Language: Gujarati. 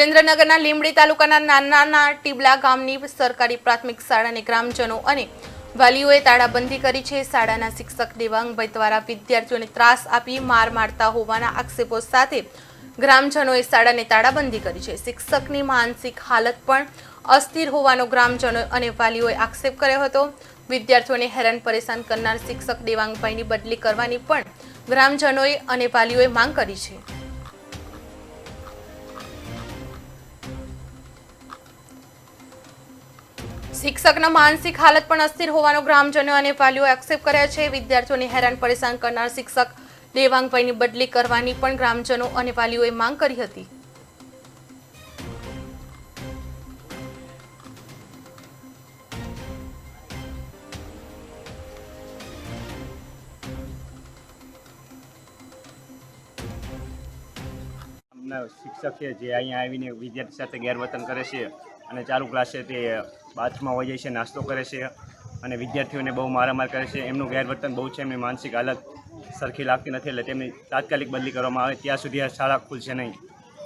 સુરેન્દ્રનગરના લીંબડી તાલુકાના નાના ટીબલા ગામની સરકારી પ્રાથમિક શાળાને ગ્રામજનો અને વાલીઓએ તાળાબંધી કરી છે। શાળાના શિક્ષક દેવાંગભાઈ દ્વારા વિદ્યાર્થીઓને ત્રાસ આપી માર મારતા હોવાના આક્ષેપો સાથે ગ્રામજનોએ શાળાને તાળાબંધી કરી છે। શિક્ષકની માનસિક હાલત પણ અસ્થિર હોવાનો ગ્રામજનો અને વાલીઓએ આક્ષેપ કર્યો હતો। વિદ્યાર્થીઓને હેરાન પરેશાન કરનાર શિક્ષક દેવાંગભાઈની બદલી કરવાની પણ ગ્રામજનોએ અને વાલીઓએ માંગ કરી છે। શિક્ષકના માનસિક હાલત પણ અસ્થિર હોવાનો ગ્રામજનો અને વાલીઓએ આક્ષેપ કર્યા છે। વિદ્યાર્થીઓને હેરાન પરેશાન કરનાર શિક્ષક દેવાંગભાઈની બદલી કરવાની પણ ગ્રામજનો અને વાલીઓએ માંગ કરી હતી। શિક્ષક છે જે અહીંયા આવીને વિદ્યાર્થી સાથે ગેરવર્તન કરે છે અને ચાલુ ક્લાસે તે બાથરૂમમાં વહી જાય છે, નાસ્તો કરે છે અને વિદ્યાર્થીઓને બહુ મારામાર કરે છે। એમનું ગેરવર્તન બહુ છે, એમની માનસિક હાલત સરખી લાગતી નથી, એટલે તેમની તાત્કાલિક બદલી કરવામાં આવે ત્યાં સુધી આ શાળા ખુલશે નહીં।